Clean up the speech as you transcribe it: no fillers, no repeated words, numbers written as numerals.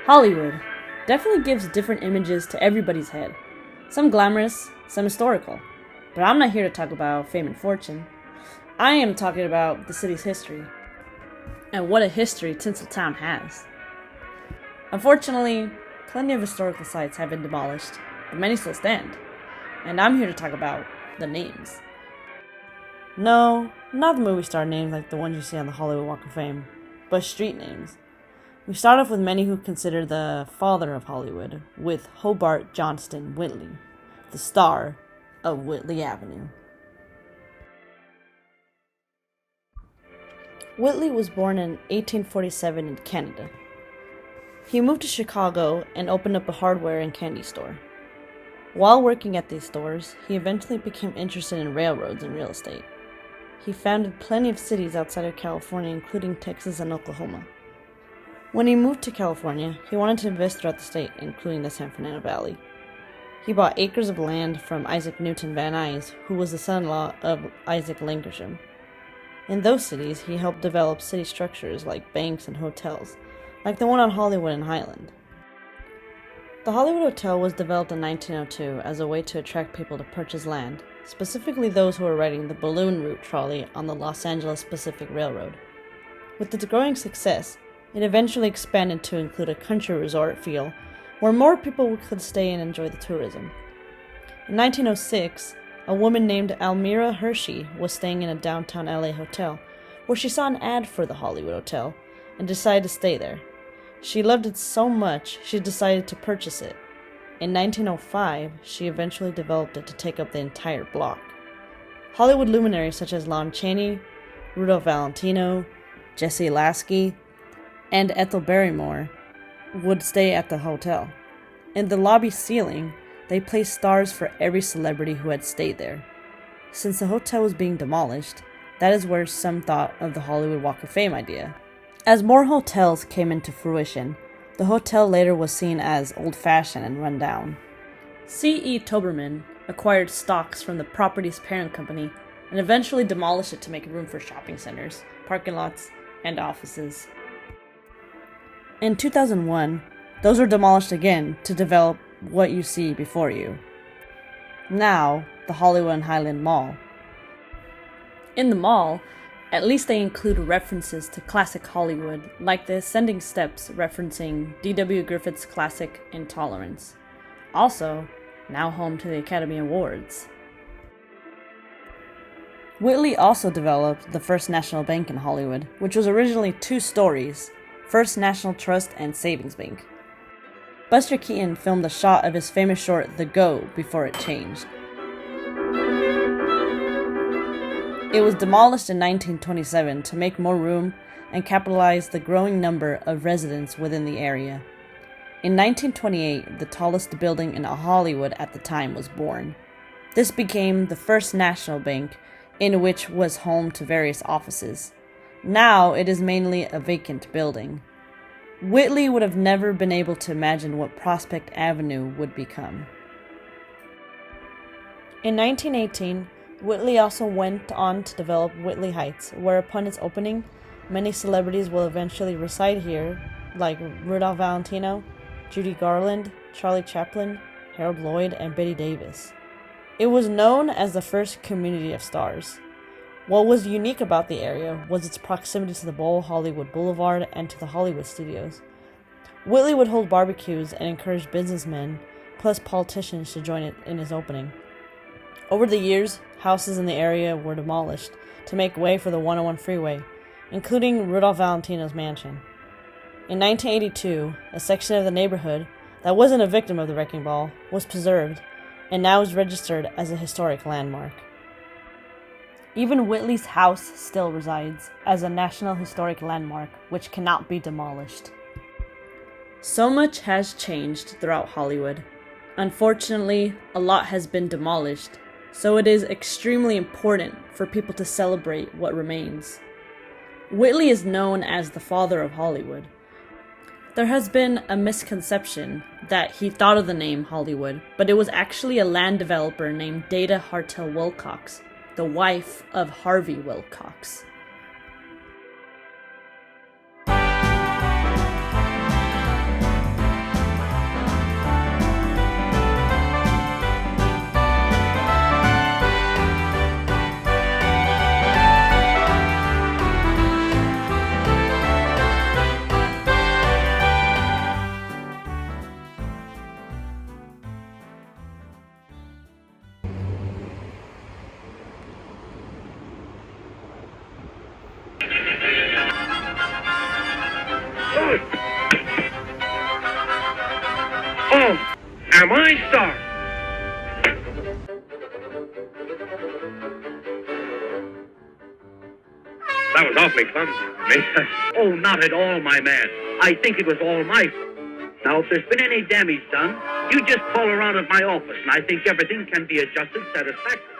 Hollywood definitely gives different images to everybody's head. Some glamorous, some historical. But I'm not here to talk about fame and fortune. I am talking about the city's history. And what a history Tinseltown has. Unfortunately, plenty of historical sites have been demolished, but many still stand. And I'm here to talk about the names. No, not the movie star names like the ones you see on the Hollywood Walk of Fame, but street names. We start off with many who consider the father of Hollywood, with Hobart Johnston Whitley, the star of Whitley Avenue. Whitley was born in 1847 in Canada. He moved to Chicago and opened up a hardware and candy store. While working at these stores, he eventually became interested in railroads and real estate. He founded plenty of cities outside of California, including Texas and Oklahoma. When he moved to California, he wanted to invest throughout the state, including the San Fernando Valley. He bought acres of land from Isaac Newton Van Nuys, who was the son-in-law of Isaac Lancashire. In those cities, he helped develop city structures like banks and hotels, like the one on Hollywood and Highland. The Hollywood Hotel was developed in 1902 as a way to attract people to purchase land, specifically those who were riding the balloon route trolley on the Los Angeles Pacific Railroad. With its growing success, it eventually expanded to include a country resort feel where more people could stay and enjoy the tourism. In 1906, a woman named Almira Hershey was staying in a downtown LA hotel, where she saw an ad for the Hollywood Hotel and decided to stay there. She loved it so much, she decided to purchase it. In 1905, she eventually developed it to take up the entire block. Hollywood luminaries such as Lon Chaney, Rudolph Valentino, Jesse Lasky, and Ethel Barrymore would stay at the hotel. In the lobby ceiling, they placed stars for every celebrity who had stayed there. Since the hotel was being demolished, that is where some thought of the Hollywood Walk of Fame idea. As more hotels came into fruition, the hotel later was seen as old-fashioned and run down. C.E. Toberman acquired stocks from the property's parent company and eventually demolished it to make room for shopping centers, parking lots, and offices. In 2001, those were demolished again to develop what you see before you. Now, the Hollywood and Highland Mall. In the mall, at least they include references to classic Hollywood, like the ascending steps referencing D.W. Griffith's classic Intolerance. Also, now home to the Academy Awards. Whitley also developed the First National Bank in Hollywood, which was originally 2 stories, First National Trust and Savings Bank. Buster Keaton filmed a shot of his famous short The Go before it changed. It was demolished in 1927 to make more room and capitalize the growing number of residents within the area. In 1928, the tallest building in Hollywood at the time was born. This became the First National Bank, in which was home to various offices. Now it is mainly a vacant building. Whitley would have never been able to imagine what Prospect Avenue would become. In 1918, Whitley also went on to develop Whitley Heights, where upon its opening, many celebrities will eventually reside here, like Rudolph Valentino, Judy Garland, Charlie Chaplin, Harold Lloyd, and Betty Davis. It was known as the first community of stars. What was unique about the area was its proximity to the Bowl Hollywood Boulevard and to the Hollywood studios. Whitley would hold barbecues and encourage businessmen, plus politicians, to join it in his opening. Over the years, houses in the area were demolished to make way for the 101 freeway, including Rudolph Valentino's mansion. In 1982, a section of the neighborhood that wasn't a victim of the wrecking ball was preserved and now is registered as a historic landmark. Even Whitley's house still resides as a National Historic Landmark, which cannot be demolished. So much has changed throughout Hollywood. Unfortunately, a lot has been demolished, so it is extremely important for people to celebrate what remains. Whitley is known as the father of Hollywood. There has been a misconception that he thought of the name Hollywood, but it was actually a land developer named Data Hartel Wilcox, the wife of Harvey Wilcox. Am I sorry? That was awfully clumsy, Miss. Oh, not at all, my man. I think it was all my fault. Now, if there's been any damage done, you just call around at my office, and I think everything can be adjusted satisfactorily.